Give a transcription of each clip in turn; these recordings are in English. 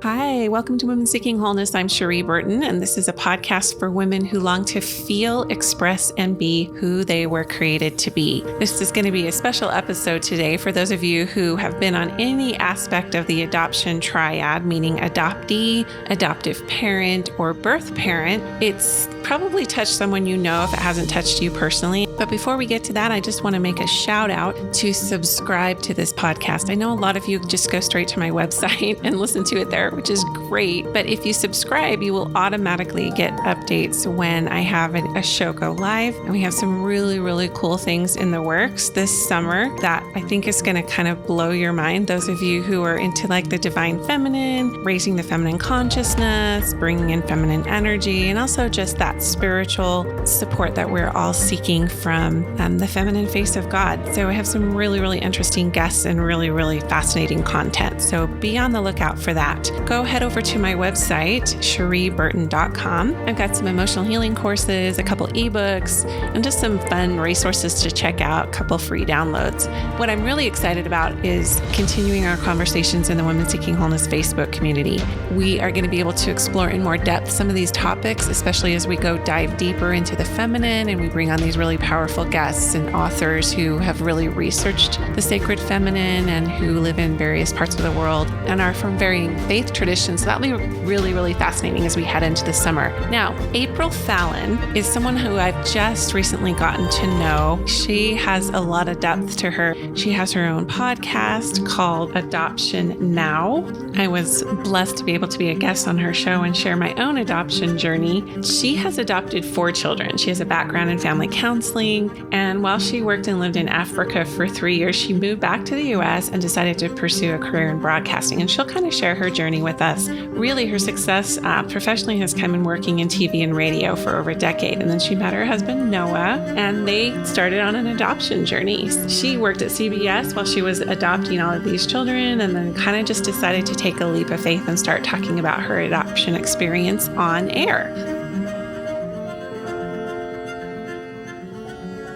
Hi, welcome to Women Seeking Wholeness. I'm Cherie Burton, and this is a podcast for women who long to feel, express, and be who they were created to be. This is going to be a special episode today for those of you who have been on any aspect of the adoption triad, meaning adoptee, adoptive parent, or birth parent. It's probably touched someone you know if it hasn't touched you personally. But before we get to that, I just want to make a shout out to subscribe to this podcast. I know a lot of you just go straight to my website and listen to it there, which is great. But if you subscribe, you will automatically get updates when I have a show go live. And we have some really, really cool things in the works this summer that I think is going to kind of blow your mind. Those of you who are into like the divine feminine, raising the feminine consciousness, bringing in feminine energy, and also just that spiritual support that we're all seeking from the feminine face of God. So I have some really, really interesting guests and really, really fascinating content. So be on the lookout for that. Go head over to my website, cherieburton.com. I've got some emotional healing courses, a couple ebooks, and just some fun resources to check out, a couple free downloads. What I'm really excited about is continuing our conversations in the Women Seeking Wholeness Facebook community. We are going to be able to explore in more depth some of these topics, especially as we go dive deeper into the feminine and we bring on these really powerful guests and authors who have really researched the sacred feminine and who live in various parts of the world and are from varying faith traditions. So that'll be really, really fascinating as we head into the summer. Now, April Fallon is someone who I've just recently gotten to know. She has a lot of depth to her. She has her own podcast called Adoption Now. I was blessed to be able to be a guest on her show and share my own adoption journey. She has adopted 4 children. She has a background in family counseling. And while she worked and lived in Africa for 3 years, she moved back to the US and decided to pursue a career in broadcasting. And she'll kind of share her journey with us. Really, her success professionally has come in working in TV and radio for over a decade. And then she met her husband, Noah, and they started on an adoption journey. She worked at CBS while she was adopting all of these children, and then kind of just decided to take a leap of faith and start talking about her adoption experience on air.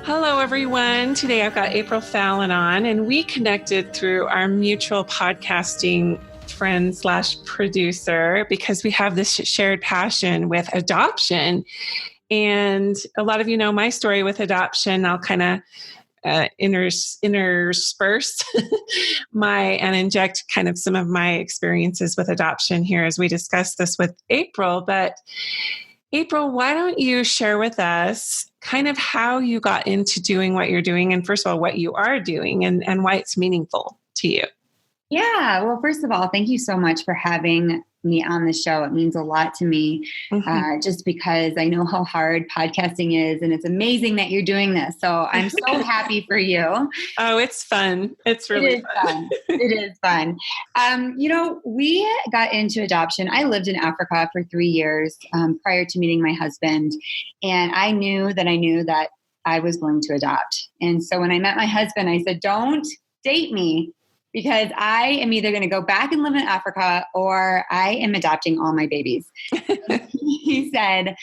Hello, everyone. Today I've got April Fallon on, and we connected through our mutual podcasting friend / producer because we have this shared passion with adoption. And a lot of you know my story with adoption. I'll kind of intersperse and inject kind of some of my experiences with adoption here as we discuss this with April. But April, why don't you share with us kind of how you got into doing what you're doing, and first of all, what you are doing and why it's meaningful to you? Yeah. Well, first of all, thank you so much for having me on the show. It means a lot to me, just because I know how hard podcasting is, and it's amazing that you're doing this. So I'm so happy for you. Oh, it's fun. It's really fun. It is fun. We got into adoption. I lived in Africa for 3 years prior to meeting my husband. And I knew that I was going to adopt. And so when I met my husband, I said, don't date me, because I am either going to go back and live in Africa or I am adopting all my babies. He said,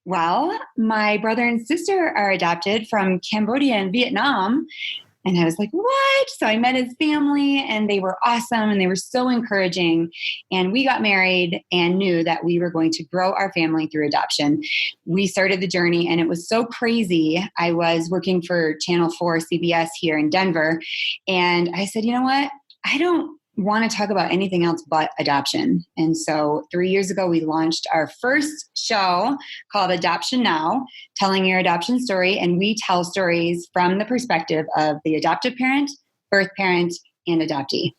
well, my brother and sister are adopted from Cambodia and Vietnam. And I was like, what? So I met his family and they were awesome and they were so encouraging. And we got married and knew that we were going to grow our family through adoption. We started the journey and it was so crazy. I was working for Channel 4 CBS here in Denver. And I said, you know what? I don't want to talk about anything else but adoption. And so 3 years ago, we launched our first show called Adoption Now, telling your adoption story. And we tell stories from the perspective of the adoptive parent, birth parent, and adoptee.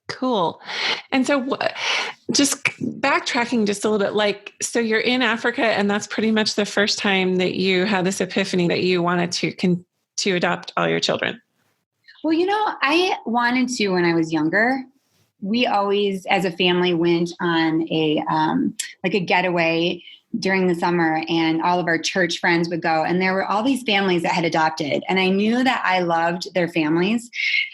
Cool. And so just backtracking just a little bit, so you're in Africa and that's pretty much the first time that you had this epiphany that you wanted to adopt all your children. Well, I wanted to when I was younger. We always, as a family, went on a getaway during the summer, and all of our church friends would go. And there were all these families that had adopted. And I knew that I loved their families.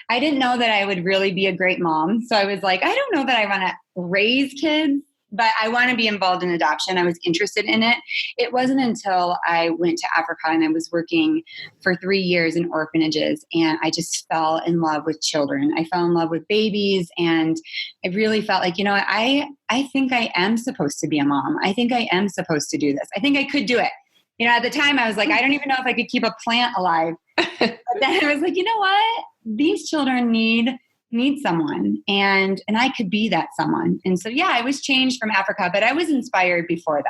I didn't know that I would really be a great mom. So I was like, I don't know that I want to raise kids but I want to be involved in adoption. I was interested in it. It wasn't until I went to Africa and I was working for 3 years in orphanages, and I just fell in love with children. I fell in love with babies, and I really felt like, I think I am supposed to be a mom. I think I am supposed to do this. I think I could do it. At the time I was like, I don't even know if I could keep a plant alive. But then I was like, you know what? These children need someone, and I could be that someone. And so, I was changed from Africa, but I was inspired before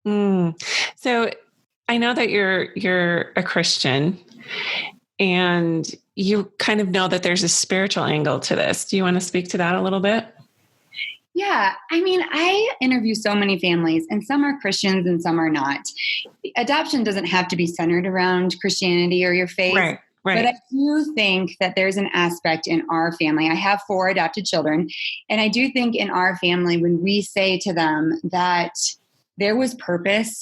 that. So I know that you're a Christian, and you kind of know that there's a spiritual angle to this. Do you want to speak to that a little bit? Yeah. I mean, I interview so many families, and some are Christians and some are not. Adoption doesn't have to be centered around Christianity or your faith. Right. But I do think that there's an aspect in our family. I have 4 adopted children. And I do think in our family, when we say to them that there was purpose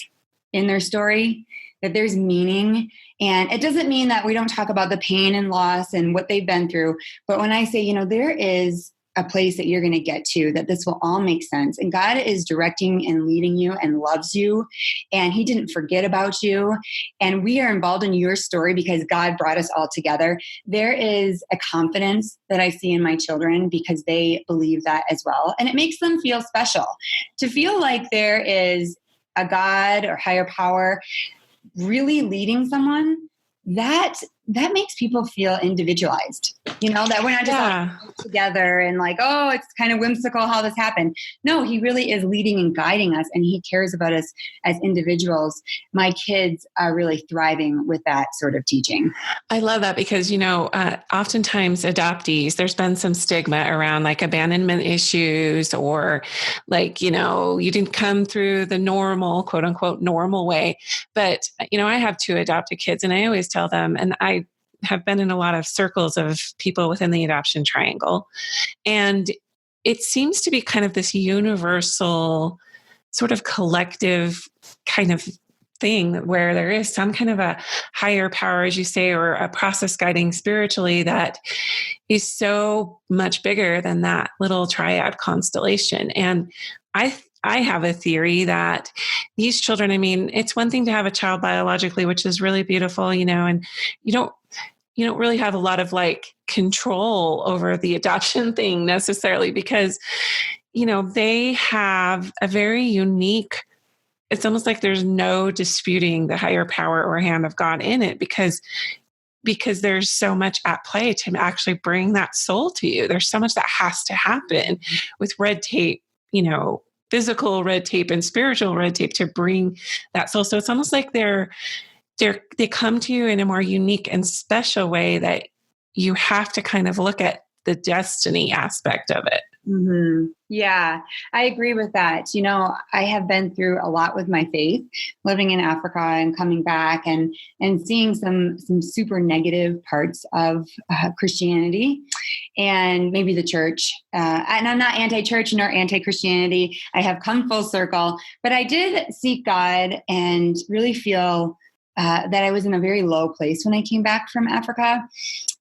in their story, that there's meaning. And it doesn't mean that we don't talk about the pain and loss and what they've been through. But when I say, there is a place that you're going to get to, that this will all make sense. And God is directing and leading you and loves you. And he didn't forget about you. And we are involved in your story because God brought us all together. There is a confidence that I see in my children because they believe that as well. And it makes them feel special to feel like there is a God or higher power really leading someone. That makes people feel individualized, that we're not just all together and like, oh, it's kind of whimsical how this happened. No, he really is leading and guiding us, and he cares about us as individuals. My kids are really thriving with that sort of teaching. I love that because, oftentimes adoptees, there's been some stigma around like abandonment issues or like, you didn't come through the normal, quote unquote, normal way. But, I have 2 adopted kids, and I always tell them, and I have been in a lot of circles of people within the adoption triangle. And it seems to be kind of this universal sort of collective kind of thing where there is some kind of a higher power, as you say, or a process guiding spiritually that is so much bigger than that little triad constellation. And I have a theory that these children, I mean, it's one thing to have a child biologically, which is really beautiful, and you don't really have a lot of like control over the adoption thing necessarily because, they have a very unique, it's almost like there's no disputing the higher power or hand of God in it because there's so much at play to actually bring that soul to you. There's so much that has to happen with red tape, physical red tape and spiritual red tape to bring that soul. So it's almost like they come to you in a more unique and special way that you have to kind of look at the destiny aspect of it. Mm-hmm. Yeah, I agree with that. I have been through a lot with my faith, living in Africa and coming back and seeing some super negative parts of Christianity and maybe the church. And I'm not anti-church nor anti-Christianity. I have come full circle, but I did seek God and really feel that I was in a very low place when I came back from Africa.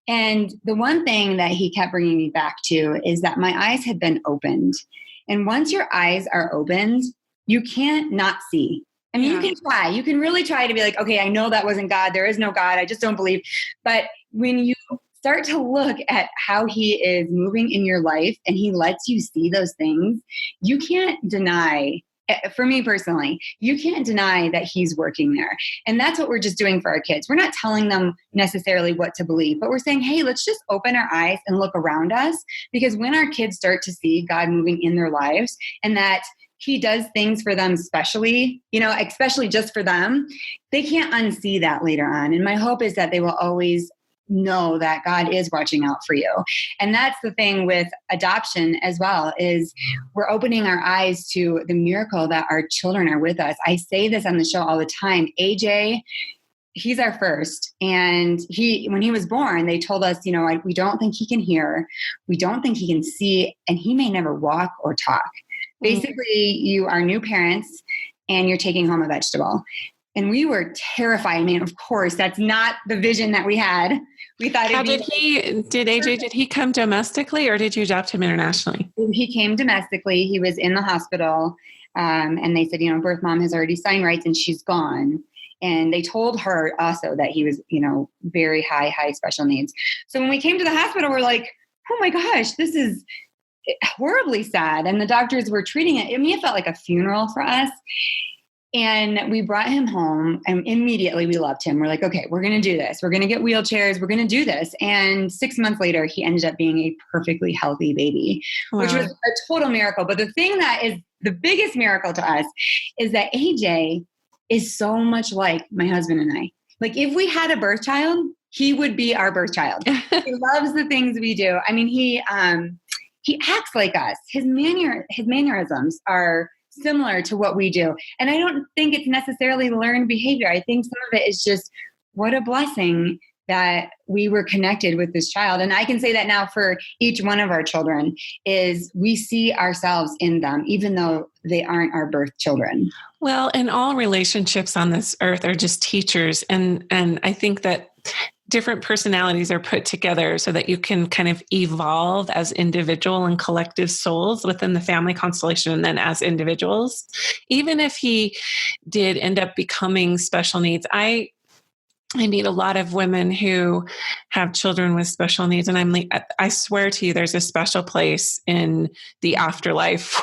And the one thing that he kept bringing me back to is that my eyes had been opened. And once your eyes are opened, you can't not see. I mean, you can try. You can really try to be like, okay, I know that wasn't God. There is no God. I just don't believe. But when you start to look at how he is moving in your life and he lets you see those things, you can't deny. For me personally, you can't deny that he's working there. And that's what we're just doing for our kids. We're not telling them necessarily what to believe, but we're saying, hey, let's just open our eyes and look around us. Because when our kids start to see God moving in their lives and that he does things for them especially just for them, they can't unsee that later on. And my hope is that they will always know that God is watching out for you. And that's the thing with adoption as well, is we're opening our eyes to the miracle that our children are with us. I say this on the show all the time. AJ, he's our first. And when he was born, they told us, we don't think he can hear. We don't think he can see, and he may never walk or talk. Basically, you are new parents and you're taking home a vegetable. And we were terrified. I mean, of course, that's not the vision that we had. We thought did he come domestically or did you adopt him internationally? He came domestically. He was in the hospital. And they said, birth mom has already signed rights and she's gone. And they told her also that he was, very high special needs. So when we came to the hospital, we're like, oh my gosh, this is horribly sad. And the doctors were treating it. I mean, it felt like a funeral for us. And we brought him home and immediately we loved him. We're like, okay, we're going to do this. We're going to get wheelchairs. We're going to do this. And 6 months later, he ended up being a perfectly healthy baby, which was a total miracle. But the thing that is the biggest miracle to us is that AJ is so much like my husband and I. Like if we had a birth child, he would be our birth child. He loves the things we do. I mean, he acts like us. His mannerisms are similar to what we do. And I don't think it's necessarily learned behavior. I think some of it is just what a blessing that we were connected with this child. And I can say that now for each one of our children is we see ourselves in them, even though they aren't our birth children. Well, and all relationships on this earth are just teachers. And I think that different personalities are put together so that you can kind of evolve as individual and collective souls within the family constellation and then as individuals. Even if he did end up becoming special needs, I meet a lot of women who have children with special needs. And I'm like, I swear to you, there's a special place in the afterlife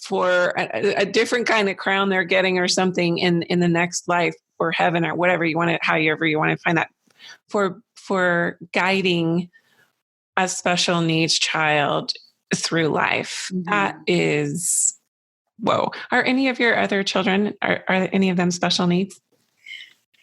for a different kind of crown they're getting or something in the next life or heaven or whatever you want to, however you want to find that for guiding a special needs child through life. Mm-hmm. That is, whoa. Are any of your other children, are any of them special needs?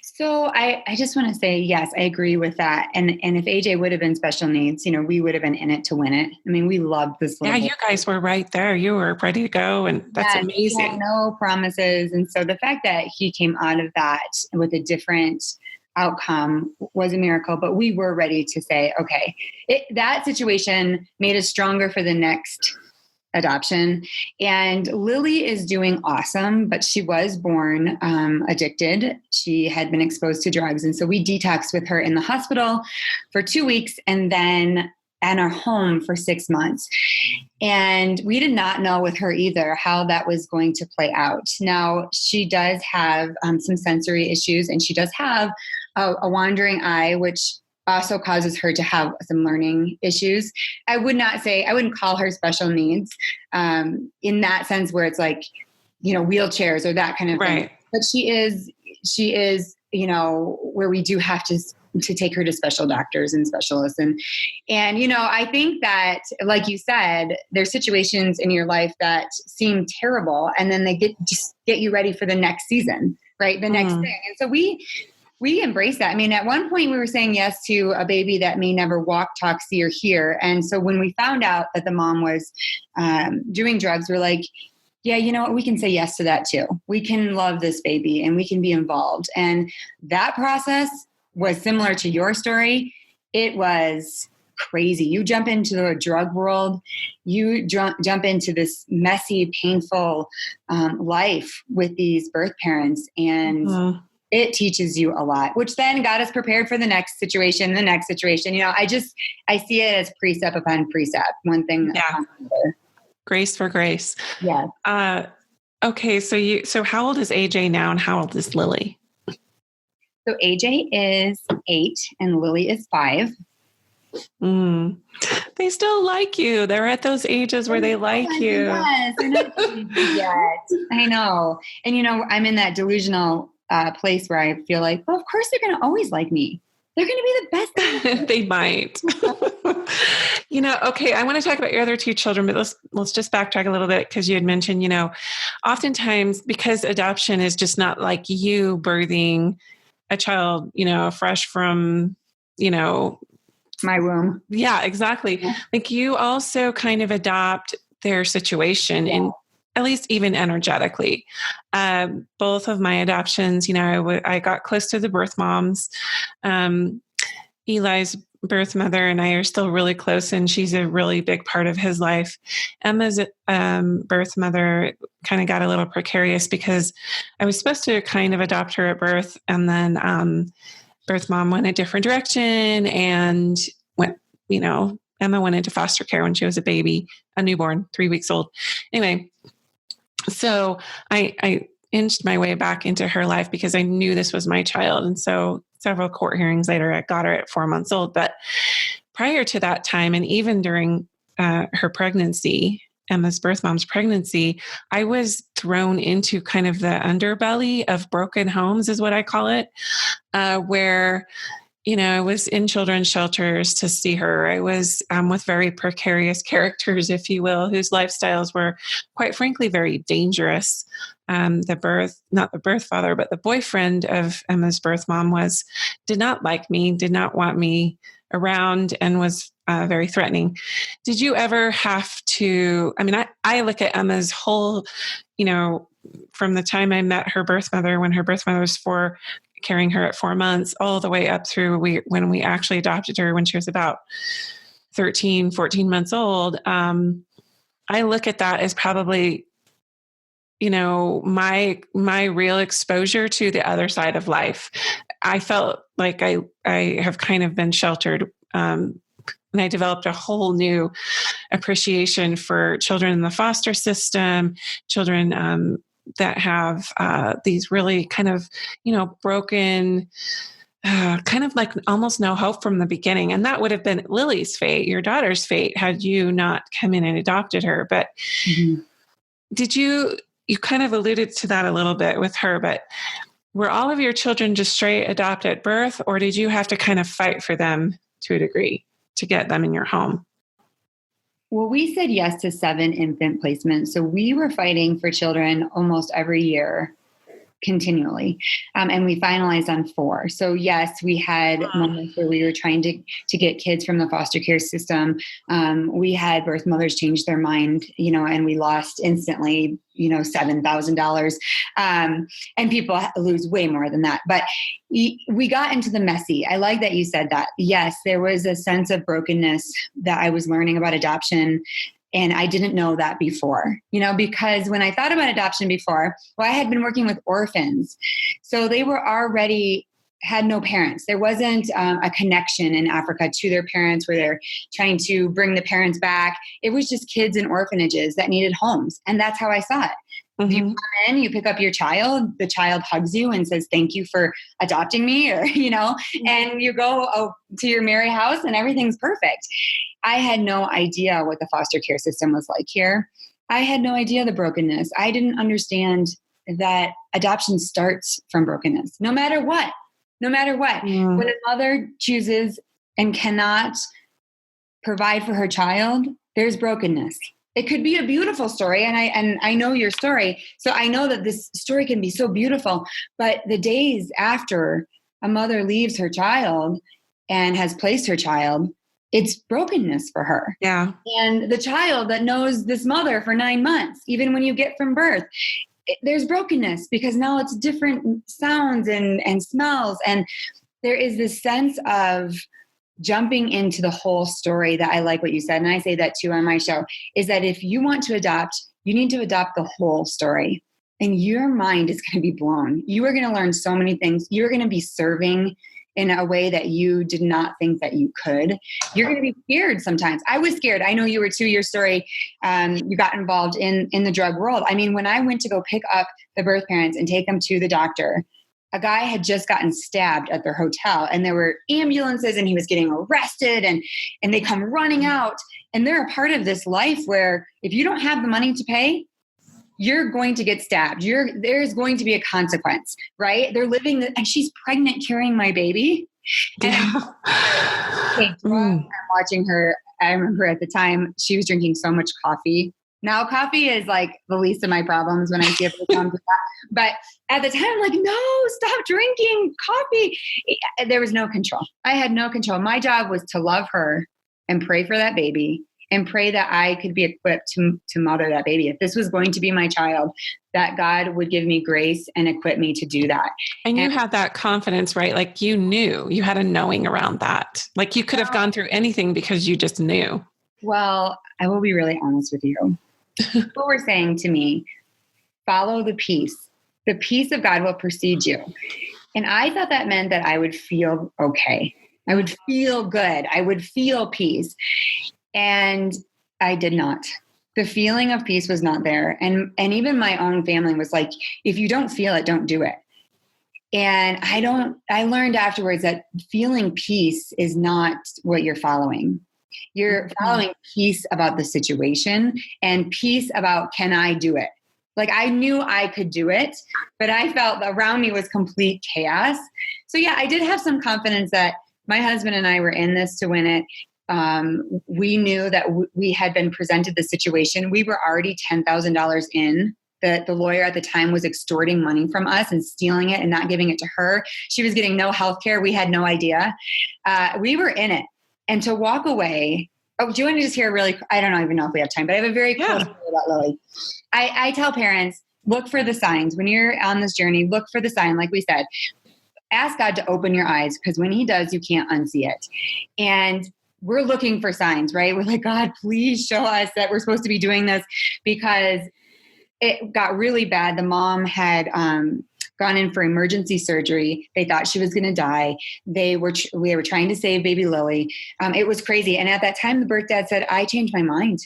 So I just want to say, yes, I agree with that. And if AJ would have been special needs, we would have been in it to win it. I mean, we loved this little boy. You guys were right there. You were ready to go. And that's amazing. He had no promises. And so the fact that he came out of that with a different outcome was a miracle, but we were ready to say, okay, that situation made us stronger for the next adoption. And Lily is doing awesome, but she was born addicted. She had been exposed to drugs. And so we detoxed with her in the hospital for 2 weeks and then at our home for 6 months. And we did not know with her either how that was going to play out. Now, she does have some sensory issues and she does have a wandering eye, which also causes her to have some learning issues. I wouldn't call her special needs in that sense where it's like, wheelchairs or that kind of thing. But she is, where we do have to take her to special doctors and specialists. And I think that, like you said, there's situations in your life that seem terrible and then they get you ready for the next season, right? The next thing. And so we embrace that. I mean, at one point we were saying yes to a baby that may never walk, talk, see, or hear. And so when we found out that the mom was doing drugs, we're like, yeah, you know what? We can say yes to that too. We can love this baby and we can be involved. And that process was similar to your story. It was crazy. You jump into the drug world, you jump into this messy, painful life with these birth parents. And it teaches you a lot, which then got us prepared for the next situation. I see it as precept upon precept, one thing upon another. Grace for grace. Yeah. Okay. So how old is AJ now and how old is Lily? So AJ is 8 and Lily is 5. They still like you. They're at those ages where they like you. Yes, they're not yet. I know. And I'm in that delusional place where I feel like, well, of course they're going to always like me. They're going to be the best. They might. Okay, I want to talk about your other 2 children, but let's just backtrack a little bit because you had mentioned, oftentimes because adoption is just not like you birthing a child, fresh from, my womb. Yeah, exactly. Yeah. Like you also kind of adopt their situation in at least even energetically. Both of my adoptions, I got close to the birth moms. Eli's birth mother and I are still really close, and she's a really big part of his life. Emma's birth mother kind of got a little precarious because I was supposed to kind of adopt her at birth, and then birth mom went a different direction and went, Emma went into foster care when she was a baby, a newborn, 3 weeks old. Anyway, so I inched my way back into her life because I knew this was my child. And so several court hearings later, I got her at 4 months old. But prior to that time, and even during her pregnancy, Emma's birth mom's pregnancy, I was thrown into kind of the underbelly of broken homes, is what I call it, where I was in children's shelters to see her. I was with very precarious characters, if you will, whose lifestyles were, quite frankly, very dangerous. Not the birth father, but the boyfriend of Emma's birth mom did not like me, did not want me around, and was very threatening. Did you ever have to, I look at Emma's whole, from the time I met her birth mother, when her birth mother was 4, carrying her at 4 months, all the way up through when we actually adopted her when she was about 13, 14 months old. I look at that as probably, my real exposure to the other side of life. I felt like I have kind of been sheltered. And I developed a whole new appreciation for children in the foster system, children that have these really kind of, broken, kind of like almost no hope from the beginning. And that would have been Lily's fate, your daughter's fate, had you not come in and adopted her. But did you kind of alluded to that a little bit with her, but were all of your children just straight adopt at birth, or did you have to kind of fight for them to a degree to get them in your home? Well, we said yes to 7 infant placements. So we were fighting for children almost every year continually. And we finalized on 4. So yes, we had moments where we were trying to get kids from the foster care system. We had birth mothers change their mind, and we lost instantly, $7,000. And people lose way more than that. But we got into the messy. I like that you said that. Yes, there was a sense of brokenness that I was learning about adoption. And I didn't know that before, because when I thought about adoption before, I had been working with orphans. So they were already had no parents. There wasn't a connection in Africa to their parents where they're trying to bring the parents back. It was just kids in orphanages that needed homes. And that's how I saw it. Mm-hmm. You come in, you pick up your child, the child hugs you and says, thank you for adopting me, or, and you go to your merry house and everything's perfect. I had no idea what the foster care system was like here. I had no idea the brokenness. I didn't understand that adoption starts from brokenness, no matter what. Yeah. When a mother chooses and cannot provide for her child, there's brokenness. It could be a beautiful story, and I know your story, so I know that this story can be so beautiful, but the days after a mother leaves her child and has placed her child, it's brokenness for her. Yeah. And the child that knows this mother for 9 months, even when you get from birth, there's brokenness because now it's different sounds and smells. And there is this sense of jumping into the whole story that I like what you said. And I say that too on my show, is that if you want to adopt, you need to adopt the whole story. And your mind is going to be blown. You are going to learn so many things. You're going to be serving in a way that you did not think that you could. You're going to be scared sometimes. I was scared. I know you were too. Your story, you got involved in the drug world. I mean, when I went to go pick up the birth parents and take them to the doctor, a guy had just gotten stabbed at their hotel and there were ambulances and he was getting arrested and they come running out. And they're a part of this life where if you don't have the money to pay, you're going to get stabbed. There's going to be a consequence, right? They're living, and she's pregnant carrying my baby. And I'm watching her. I remember at the time she was drinking so much coffee. Now coffee is like the least of my problems when I see it come to that. But at the time, I'm like, no, stop drinking coffee. There was no control. I had no control. My job was to love her and pray for that baby and pray that I could be equipped to mother that baby. If this was going to be my child, that God would give me grace and equip me to do that. And you had that confidence, right? Like you knew, you had a knowing around that. Like you could have gone through anything because you just knew. Well, I will be really honest with you. People were saying to me, follow the peace. The peace of God will precede you. And I thought that meant that I would feel okay. I would feel good. I would feel peace. And I did not. The feeling of peace was not there. And even my own family was like, if you don't feel it, don't do it. And I learned afterwards that feeling peace is not what you're following. You're following peace about the situation and peace about, can I do it? Like I knew I could do it, but I felt around me was complete chaos. So yeah, I did have some confidence that my husband and I were in this to win it. We knew that we had been presented the situation. We were already $10,000 in. The lawyer at the time was extorting money from us and stealing it and not giving it to her. She was getting no health care. We had no idea. We were in it. And to walk away, do you want to just hear I don't even know if we have time, but I have a very cool story about Lily. I tell parents, look for the signs. When you're on this journey, look for the sign. Like we said, ask God to open your eyes, because when he does, you can't unsee it. And we're looking for signs, right? We're like, God, please show us that we're supposed to be doing this, because it got really bad. The mom had gone in for emergency surgery. They thought she was going to die. We were trying to save baby Lily. It was crazy. And at that time, the birth dad said, I changed my mind.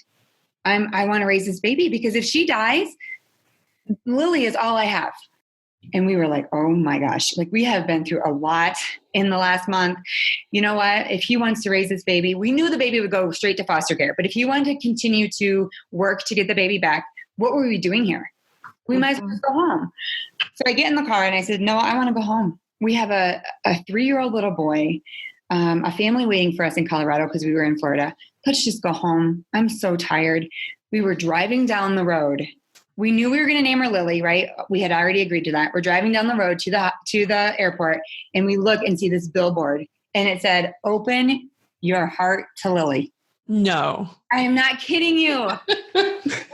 I want to raise this baby, because if she dies, Lily is all I have. And we were like, oh my gosh, like we have been through a lot in the last month. You know what? If he wants to raise this baby, we knew the baby would go straight to foster care. But if he wanted to continue to work to get the baby back, what were we doing here? We might as well go home. So I get in the car and I said, no, I want to go home. We have a 3-year-old little boy, a family waiting for us in Colorado because we were in Florida. Let's just go home. I'm so tired. We were driving down the road. We knew we were going to name her Lily, right? We had already agreed to that. We're driving down the road to the airport, and we look and see this billboard, and it said, open your heart to Lily. No. I am not kidding you.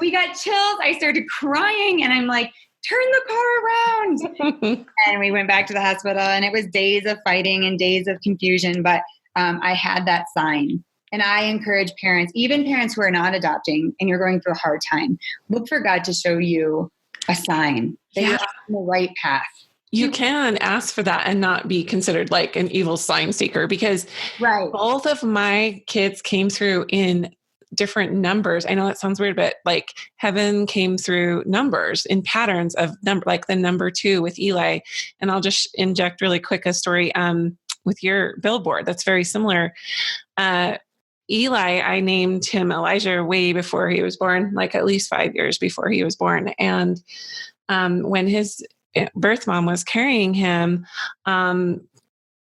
We got chills. I started crying, and I'm like, turn the car around. And we went back to the hospital, and it was days of fighting and days of confusion, but I had that sign. And I encourage parents, even parents who are not adopting and you're going through a hard time, look for God to show you a sign that you're on the right path. You can ask for that and not be considered like an evil sign seeker, because both of my kids came through in different numbers. I know that sounds weird, but like heaven came through numbers in patterns of number, like the number 2 with Eli. And I'll just inject really quick a story with your billboard that's very similar. Eli, I named him Elijah way before he was born, like at least 5 years before he was born. And when his birth mom was carrying him,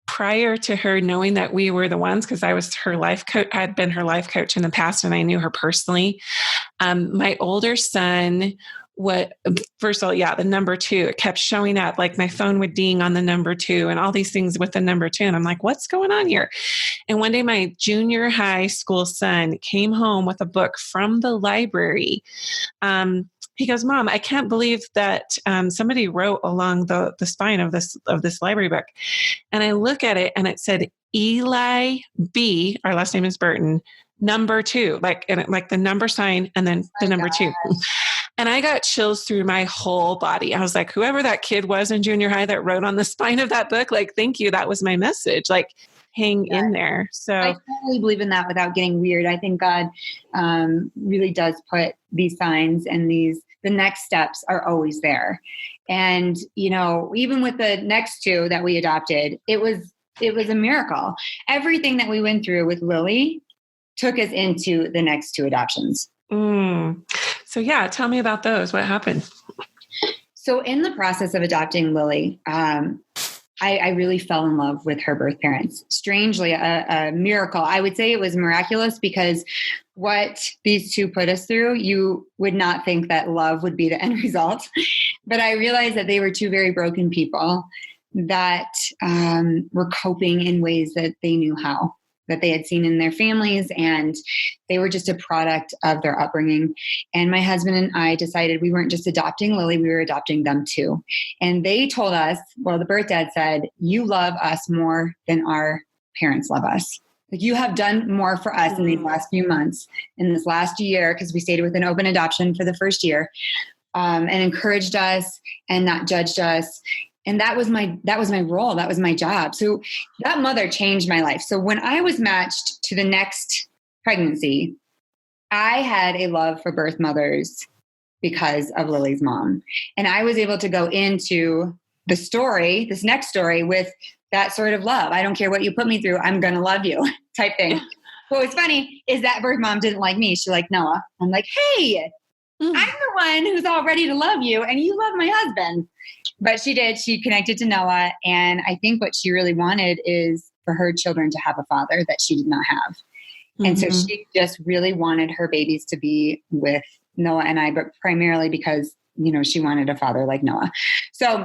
prior to her knowing that we were the ones, because I was her life coach, I had been her life coach in the past and I knew her personally. My older son, first of all, the number 2, it kept showing up, like my phone would ding on the number 2 and all these things with the number 2. And I'm like, what's going on here? And one day my junior high school son came home with a book from the library. He goes, Mom, I can't believe that somebody wrote along the spine of this library book. And I look at it and it said, Eli B, our last name is Burton, number 2, like the number sign and then the number 2. And I got chills through my whole body. I was like, whoever that kid was in junior high that wrote on the spine of that book, like, thank you. That was my message. Like, hang in there. So I totally believe in that without getting weird. I think God really does put these signs and the next steps are always there. And, even with the next 2 that we adopted, it was a miracle. Everything that we went through with Lily took us into the next 2 adoptions. So tell me about those. What happened? So in the process of adopting Lily, I really fell in love with her birth parents. Strangely, a miracle. I would say it was miraculous, because what these 2 put us through, you would not think that love would be the end result. But I realized that they were 2 very broken people that were coping in ways that they knew how. that they had seen in their families, and they were just a product of their upbringing. And my husband and I decided we weren't just adopting Lily, we were adopting them too. And they told us, well, the birth dad said, you love us more than our parents love us. Like, you have done more for us in these last few months, in this last year, because we stayed with an open adoption for the first year, and encouraged us and not judged us. And that was my role. That was my job. So that mother changed my life. So when I was matched to the next pregnancy, I had a love for birth mothers because of Lily's mom. And I was able to go into the story, this next story, with that sort of love. I don't care what you put me through, I'm going to love you type thing. What was funny is that birth mom didn't like me. She liked Noah. I'm like, hey, I'm the one who's all ready to love you, and you love my husband. But she did. She connected to Noah. And I think what she really wanted is for her children to have a father that she did not have. And so she just really wanted her babies to be with Noah and I, but primarily because, she wanted a father like Noah. So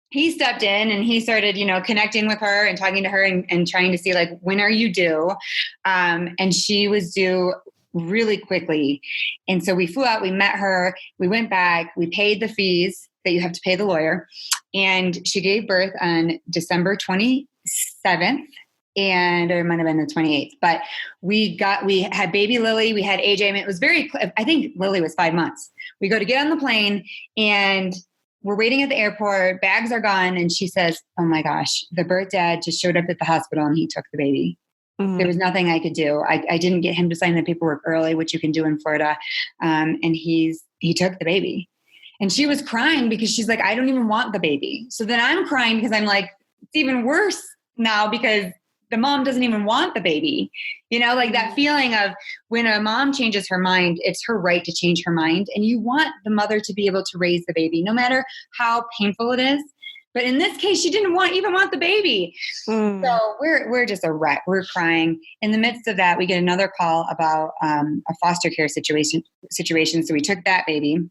he stepped in and he started, connecting with her and talking to her and trying to see, like, when are you due? And she was due really quickly. And so we flew out, we met her, we went back, we paid the fees that you have to pay the lawyer. And she gave birth on December 27th. And or it might have been the 28th, but we had baby Lily, we had AJ, and it was I think Lily was 5 months. We go to get on the plane and we're waiting at the airport, bags are gone. And she says, oh my gosh, the birth dad just showed up at the hospital and he took the baby. There was nothing I could do. I didn't get him to sign the paperwork early, which you can do in Florida. And he took the baby. And she was crying because she's like, I don't even want the baby. So then I'm crying because I'm like, it's even worse now because the mom doesn't even want the baby. Like that feeling of when a mom changes her mind, it's her right to change her mind. And you want the mother to be able to raise the baby, no matter how painful it is. But in this case, she didn't even want the baby. So we're just a wreck. We're crying. In the midst of that, we get another call about a foster care situation. So we took that baby.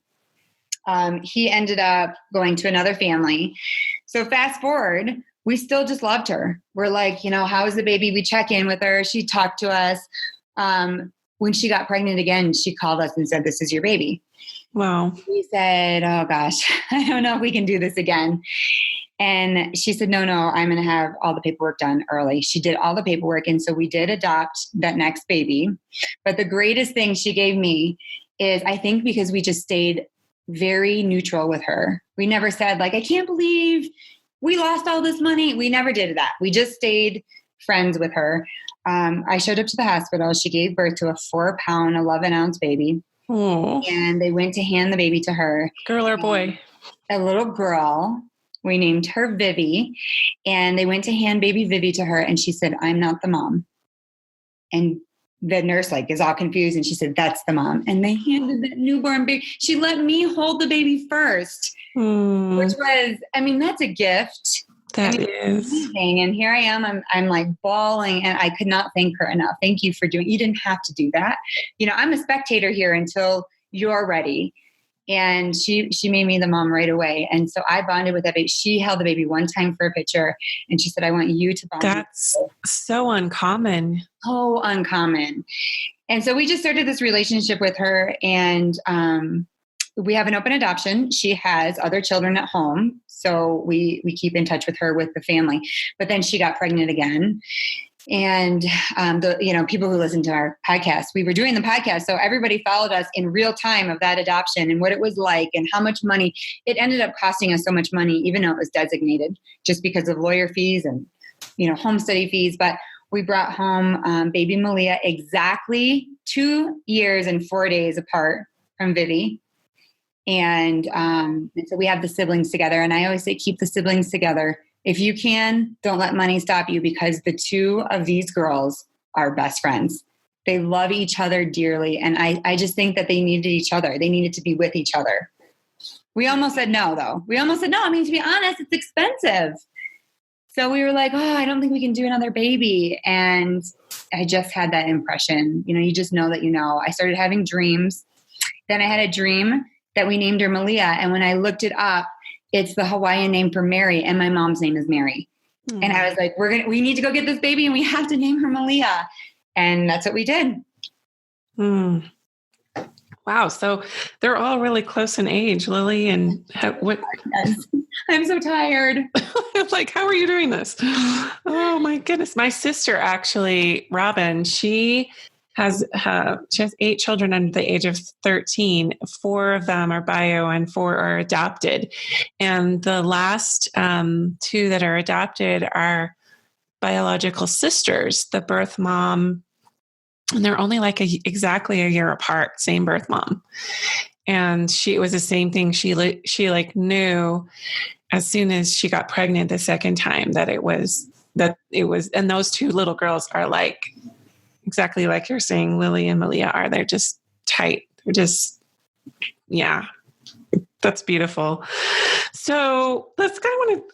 He ended up going to another family. So fast forward, we still just loved her. We're like, how is the baby? We check in with her. She talked to us. When she got pregnant again, she called us and said, this is your baby. Wow. We said, oh gosh, I don't know if we can do this again. And she said, no, I'm going to have all the paperwork done early. She did all the paperwork. And so we did adopt that next baby. But the greatest thing she gave me is, I think because we just stayed very neutral with her. We never said, like, I can't believe we lost all this money. We never did that. We just stayed friends with her. I showed up to the hospital. She gave birth to a 4-pound, 11-ounce baby. Oh. And they went to hand the baby to her. Girl or boy? A little girl. We named her Vivi. And they went to hand baby Vivi to her. And she said, I'm not the mom. And the nurse is all confused. And she said, that's the mom. And they handed that newborn baby. She let me hold the baby first, which was, that's a gift. That is amazing. And here I am, I'm like bawling, and I could not thank her enough. Thank you for you didn't have to do that. I'm a spectator here until you're ready. And she made me the mom right away. And so I bonded with that baby. She held the baby one time for a picture, and she said, I want you to bond. That's so uncommon. So uncommon. And so we just started this relationship with her, and we have an open adoption. She has other children at home. So we keep in touch with her, with the family. But then she got pregnant again. And people who listen to our podcast, we were doing the podcast. So everybody followed us in real time of that adoption and what it was like and how much money. It ended up costing us so much money, even though it was designated, just because of lawyer fees and, home study fees. But we brought home baby Malia exactly 2 years and 4 days apart from Vivi. And so we have the siblings together. And I always say, keep the siblings together. If you can, don't let money stop you, because the two of these girls are best friends. They love each other dearly. And I just think that they needed each other. They needed to be with each other. We almost said no, though. To be honest, it's expensive. So we were like, oh, I don't think we can do another baby. And I just had that impression. You just know that I started having dreams. Then I had a dream that we named her Malia. And when I looked it up, it's the Hawaiian name for Mary, and my mom's name is Mary. And I was like, we need to go get this baby and we have to name her Malia. And that's what we did. Mm. Wow. So they're all really close in age, Lily. And what? Yes. I'm so tired. Like, how are you doing this? Oh my goodness. My sister, actually, Robin, she has 8 children under the age of 13. 4 of them are bio and 4 are adopted. And the last 2 that are adopted are biological sisters, the birth mom, and they're only like exactly a year apart, same birth mom. And it was the same thing. She like knew as soon as she got pregnant the second time that it was, and those 2 little girls are like, exactly like you're saying, Lily and Malia are. They're just tight. They're just, yeah, that's beautiful. So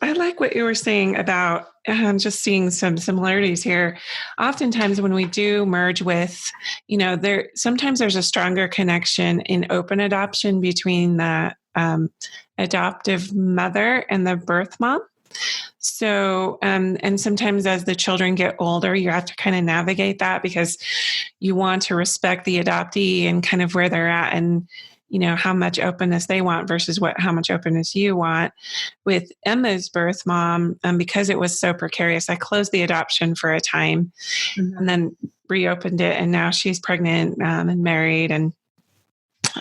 I like what you were saying about just seeing some similarities here. Oftentimes when we do merge with, sometimes there's a stronger connection in open adoption between the adoptive mother and the birth mom. So, and sometimes as the children get older, you have to kind of navigate that because you want to respect the adoptee and kind of where they're at and, how much openness they want versus how much openness you want. With Emma's birth mom, because it was so precarious, I closed the adoption for a time and then reopened it. And now she's pregnant and married. And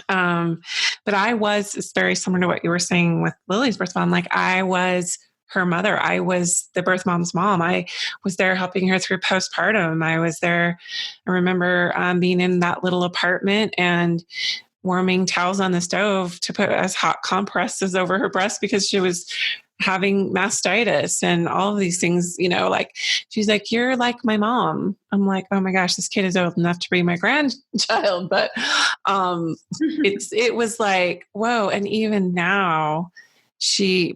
but it's very similar to what you were saying with Lily's birth mom. Like I was her mother. I was the birth mom's mom. I was there helping her through postpartum. I was there. I remember being in that little apartment and warming towels on the stove to put as hot compresses over her breast because she was having mastitis and all of these things, like she's like, you're like my mom. I'm like, oh my gosh, this kid is old enough to be my grandchild. But it was like, whoa. And even now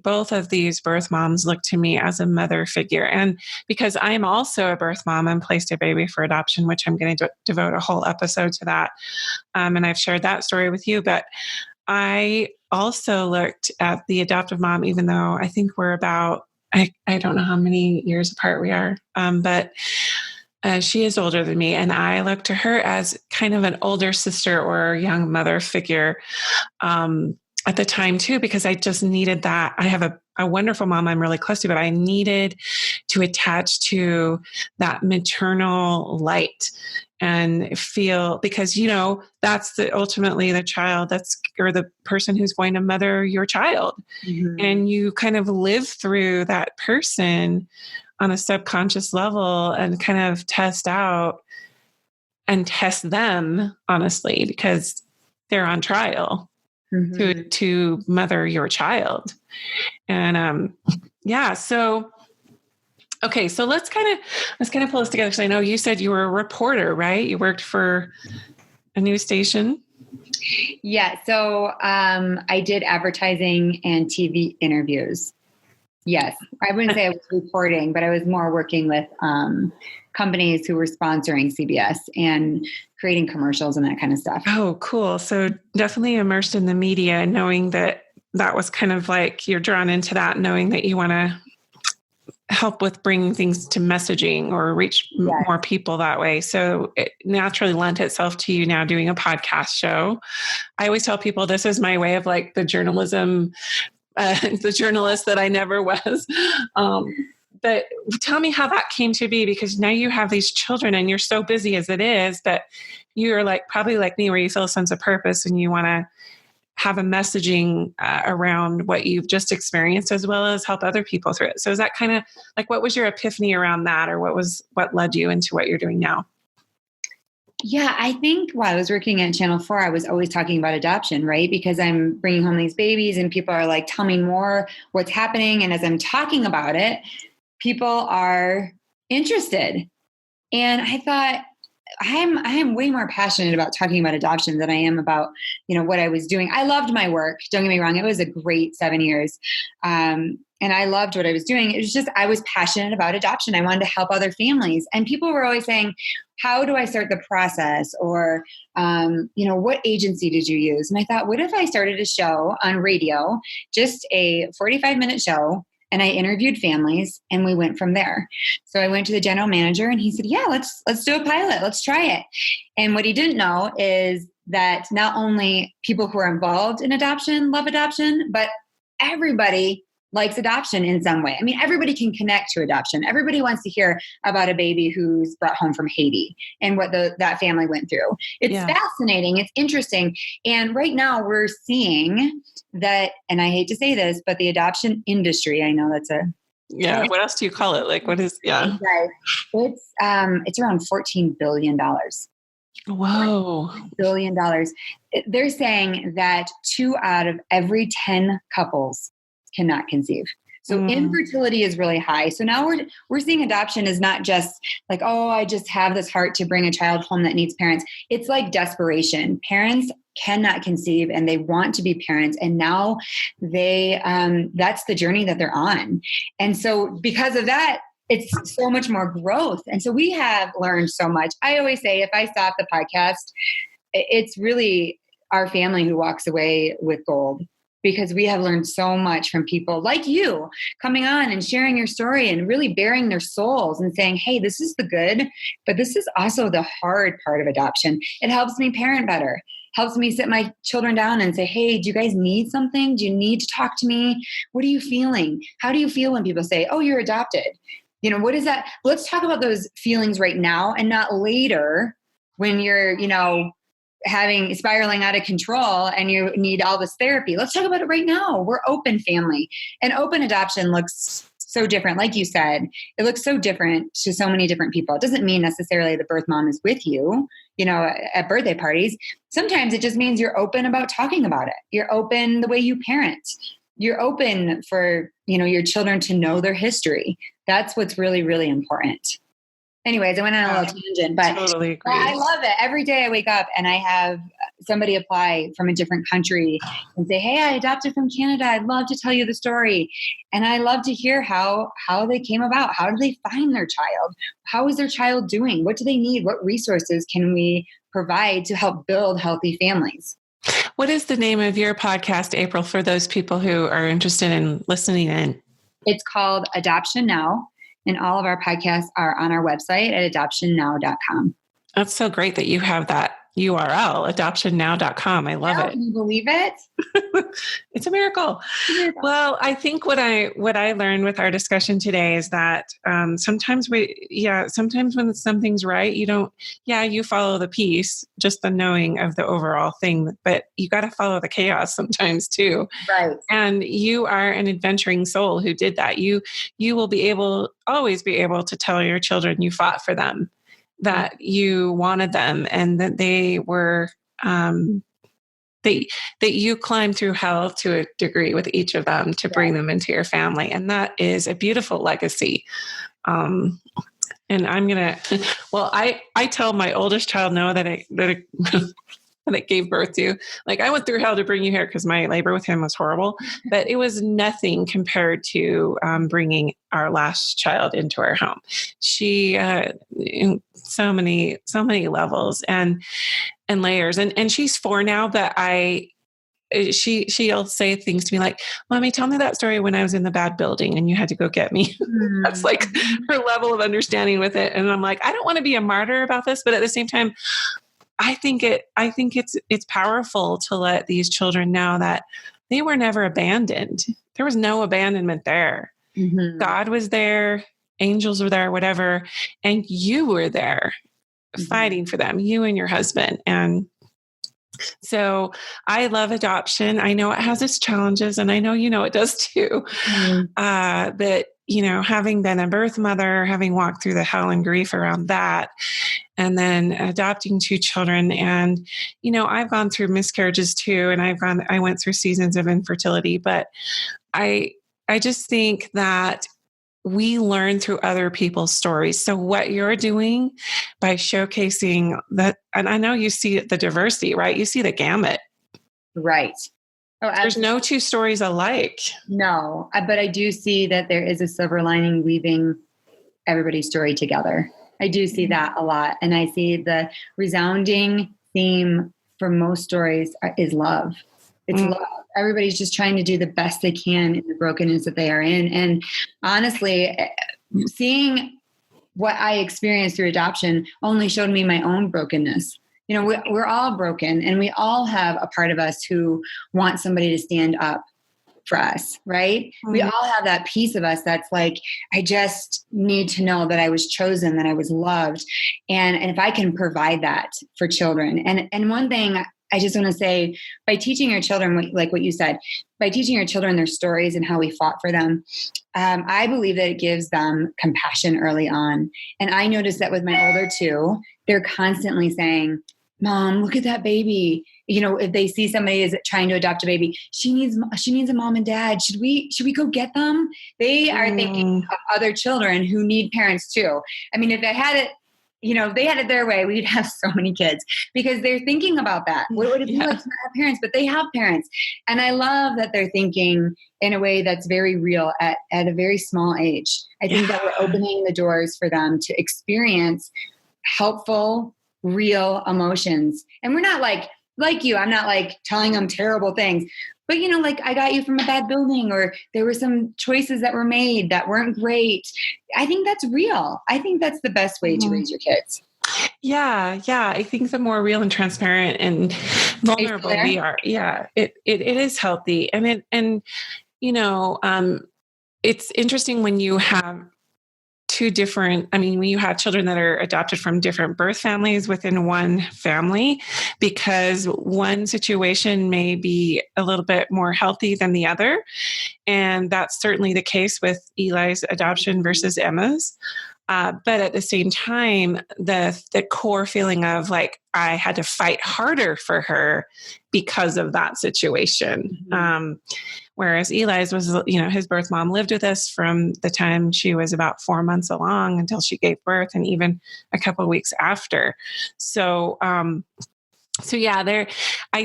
both of these birth moms look to me as a mother figure. And because I'm also a birth mom and placed a baby for adoption, which I'm going to devote a whole episode to that. And I've shared that story with you, but I also looked at the adoptive mom, even though I think we're about, I don't know how many years apart we are, but she is older than me. And I look to her as kind of an older sister or young mother figure at the time too, because I just needed that. I have a wonderful mom I'm really close to, but I needed to attach to that maternal light and feel, because, that's ultimately the child or the person who's going to mother your child. Mm-hmm. And you kind of live through that person on a subconscious level and kind of test them honestly, because they're on trial. Mm-hmm. to mother your child. And so okay, so let's kind of pull this together, because I know you said you were a reporter, right? You worked for a news station. Yeah, so I did advertising and TV interviews. Yes, I wouldn't say I was reporting, but I was more working with companies who were sponsoring CBS and creating commercials and that kind of stuff. Oh, cool. So definitely immersed in the media, knowing that was kind of like you're drawn into that, knowing that you want to help with bringing things to messaging or reach more people that way. So it naturally lent itself to you now doing a podcast show. I always tell people this is my way of like the journalism, the journalist that I never was. But tell me how that came to be, because now you have these children and you're so busy as it is, but you're like, probably like me, where you feel a sense of purpose and you want to have a messaging around what you've just experienced, as well as help other people through it. So is that kind of like, what was your epiphany around that, or what led you into what you're doing now? Yeah, I think while I was working at Channel 4, I was always talking about adoption, right? Because I'm bringing home these babies and people are like, tell me more what's happening. And as I'm talking about it, people are interested. And I thought, I am way more passionate about talking about adoption than I am about, what I was doing. I loved my work. Don't get me wrong. It was a great 7 years. And I loved what I was doing. It was just, I was passionate about adoption. I wanted to help other families. And people were always saying, how do I start the process? Or, what agency did you use? And I thought, what if I started a show on radio, just a 45-minute show, and I interviewed families and we went from there. So I went to the general manager and he said, yeah, let's do a pilot. Let's try it. And what he didn't know is that not only people who are involved in adoption love adoption, but everybody likes adoption in some way. I mean, everybody can connect to adoption. Everybody wants to hear about a baby who's brought home from Haiti and what that family went through. It's fascinating. It's interesting. And right now we're seeing that, and I hate to say this, but the adoption industry, I know that's what else do you call it? Like, what is, it's around $14 billion. Whoa. $14 billion. They're saying that 2 out of every 10 couples cannot conceive. So infertility is really high. So now we're seeing adoption is not just like, oh, I just have this heart to bring a child home that needs parents. It's like desperation. Parents cannot conceive and they want to be parents. And now that's the journey that they're on. And so because of that, it's so much more growth. And so we have learned so much. I always say, if I stop the podcast, it's really our family who walks away with gold, because we have learned so much from people like you coming on and sharing your story and really bearing their souls and saying, hey, this is the good, but this is also the hard part of adoption. It helps me parent better, helps me sit my children down and say, hey, do you guys need something? Do you need to talk to me? What are you feeling? How do you feel when people say, oh, you're adopted? You know, what is that? Let's talk about those feelings right now and not later when you're, spiraling out of control and you need all this therapy. Let's talk about it right now. We're open family, and open adoption looks so different. Like you said, it looks so different to so many different people. It doesn't mean necessarily the birth mom is with you, at birthday parties. Sometimes it just means you're open about talking about it. You're open the way you parent. You're open for, your children to know their history. That's what's really, really important. Anyways, I went on a little tangent, but totally agree. I love it. Every day I wake up and I have somebody apply from a different country and say, hey, I adopted from Canada. I'd love to tell you the story. And I love to hear how they came about. How did they find their child? How is their child doing? What do they need? What resources can we provide to help build healthy families? What is the name of your podcast, April, for those people who are interested in listening in? It's called Adoption Now. And all of our podcasts are on our website at adoptionnow.com. That's so great that you have that URL, adoptionnow.com. I love it. Can you believe it? It's a miracle. Well, I think what I learned with our discussion today is that sometimes when something's right, you follow the peace, just the knowing of the overall thing, but you got to follow the chaos sometimes too. Right. And you are an adventuring soul who did that. You will always be able to tell your children you fought for them, that you wanted them, and that they were that you climbed through hell to a degree with each of them to bring them into your family. And that is a beautiful legacy. And I'm gonna I tell my oldest child Noah that I gave birth to, like, I went through hell to bring you here, because my labor with him was horrible, but it was nothing compared to bringing our last child into our home. She, in so many levels and layers, and she's 4 now, but she'll say things to me like, Mommy, tell me that story when I was in the bad building and you had to go get me. That's like her level of understanding with it. And I'm like, I don't want to be a martyr about this, but at the same time, I think it's powerful to let these children know that they were never abandoned. There was no abandonment there. Mm-hmm. God was there, angels were there, whatever, and you were there fighting for them, you and your husband. And so I love adoption. I know it has its challenges, and I know it does too. Mm-hmm. But having been a birth mother, having walked through the hell and grief around that, and then adopting 2 children. And, I've gone through miscarriages too. And I went through seasons of infertility, but I just think that we learn through other people's stories. So what you're doing by showcasing that, and I know you see the diversity, right? You see the gamut. Right. Oh, there's no 2 stories alike. No, but I do see that there is a silver lining weaving everybody's story together. I do see that a lot. And I see the resounding theme for most stories is love. It's love. everybody's just trying to do the best they can in the brokenness that they are in. And honestly, seeing what I experienced through adoption only showed me my own brokenness. We're all broken, and we all have a part of us who wants somebody to stand up for us, right? Mm-hmm. We all have that piece of us that's like, I just need to know that I was chosen, that I was loved. And if I can provide that for children. And one thing I just want to say, by teaching your children, like what you said, by teaching your children their stories and how we fought for them, I believe that it gives them compassion early on. And I noticed that with my older two, they're constantly saying, Mom, look at that baby. If they see somebody is trying to adopt a baby, she needs a mom and dad. Should we go get them? They are thinking of other children who need parents too. I mean, if they had it, if they had it their way, we'd have so many kids, because they're thinking about that. What would it be like to not have parents? But they have parents. And I love that they're thinking in a way that's very real at a very small age. I think that we're opening the doors for them to experience helpful, real emotions. And we're not like you, I'm not like telling them terrible things, but like, I got you from a bad building, or there were some choices that were made that weren't great. I think that's real. I think that's the best way to raise your kids. Yeah. I think the more real and transparent and vulnerable we are, it is healthy. It's interesting when you have when you have children that are adopted from different birth families within one family, because one situation may be a little bit more healthy than the other. And that's certainly the case with Eli's adoption versus Emma's. But at the same time, the core feeling of like, I had to fight harder for her because of that situation. Whereas Eli's was, his birth mom lived with us from the time she was about 4 months along until she gave birth, and even a couple of weeks after. So I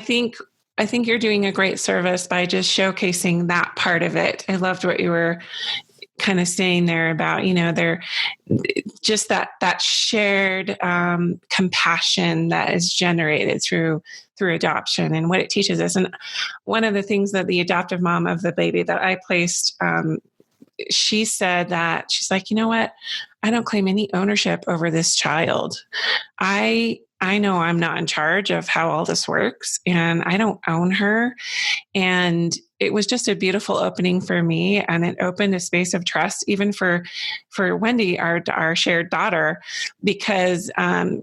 think you're doing a great service by just showcasing that part of it. I loved what you were kind of saying there about, they're just that shared compassion that is generated through adoption and what it teaches us. And one of the things that the adoptive mom of the baby that I placed, she said that she's like, you know what? I don't claim any ownership over this child. I know I'm not in charge of how all this works, and I don't own her. And it was just a beautiful opening for me. And it opened a space of trust, even for Wendy, our shared daughter, because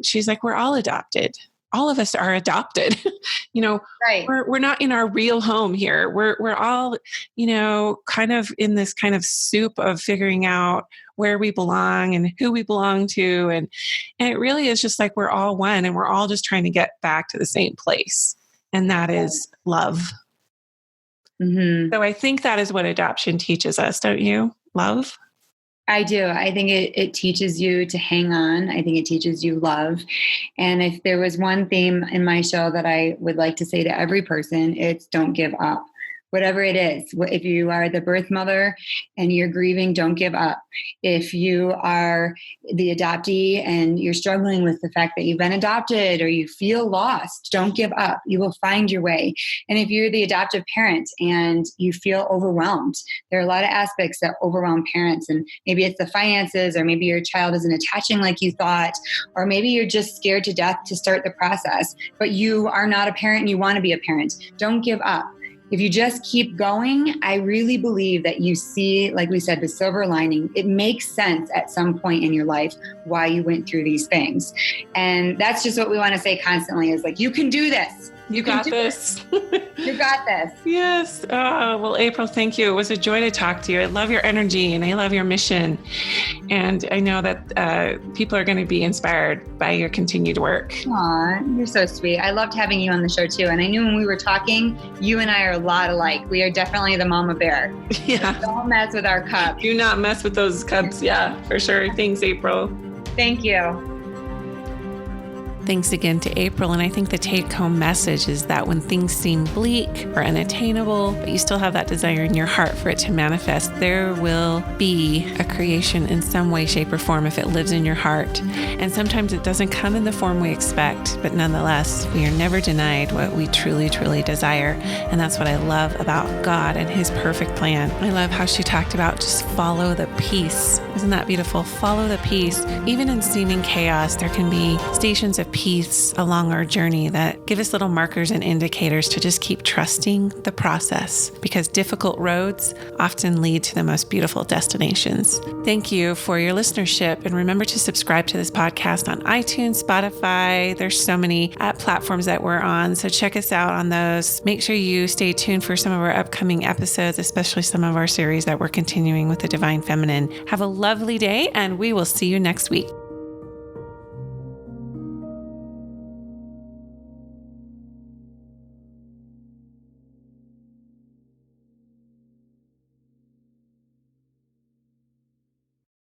she's like, we're all adopted. All of us are adopted. Right. We're not in our real home here. We're all, kind of in this kind of soup of figuring out where we belong and who we belong to. And it really is just like, we're all one, and we're all just trying to get back to the same place. And that is love. Mm-hmm. So I think that is what adoption teaches us, don't you? Love? I do. I think it teaches you to hang on. I think it teaches you love. And if there was one theme in my show that I would like to say to every person, it's don't give up. Whatever it is, if you are the birth mother and you're grieving, don't give up. If you are the adoptee and you're struggling with the fact that you've been adopted or you feel lost, don't give up. You will find your way. And if you're the adoptive parent and you feel overwhelmed, there are a lot of aspects that overwhelm parents. And maybe it's the finances, or maybe your child isn't attaching like you thought, or maybe you're just scared to death to start the process, but you are not a parent and you want to be a parent. Don't give up. If you just keep going, I really believe that you see, like we said, the silver lining. It makes sense at some point in your life why you went through these things. And that's just what we want to say constantly is like, you can do this. You got this. You got this. Yes. Well, April, thank you. It was a joy to talk to you. I love your energy and I love your mission. And I know that people are going to be inspired by your continued work. Aw, you're so sweet. I loved having you on the show too. And I knew when we were talking, you and I are a lot alike. We are definitely the mama bear. Yeah. Don't mess with our cubs. Do not mess with those cubs. Yeah, for sure. Thanks, April. Thank you. Thanks again to April. And I think the take-home message is that when things seem bleak or unattainable, but you still have that desire in your heart for it to manifest, there will be a creation in some way, shape, or form if it lives in your heart. And sometimes it doesn't come in the form we expect, but nonetheless, we are never denied what we truly, truly desire. And that's what I love about God and His perfect plan. I love how she talked about just follow the peace. Isn't that beautiful? Follow the peace. Even in seeming chaos, there can be stations of peace along our journey that give us little markers and indicators to just keep trusting the process, because difficult roads often lead to the most beautiful destinations. Thank you for your listenership, and remember to subscribe to this podcast on iTunes, Spotify. There's so many platforms that we're on, so check us out on those. Make sure you stay tuned for some of our upcoming episodes, especially some of our series that we're continuing with the Divine Feminine. Have a lovely day, and we will see you next week.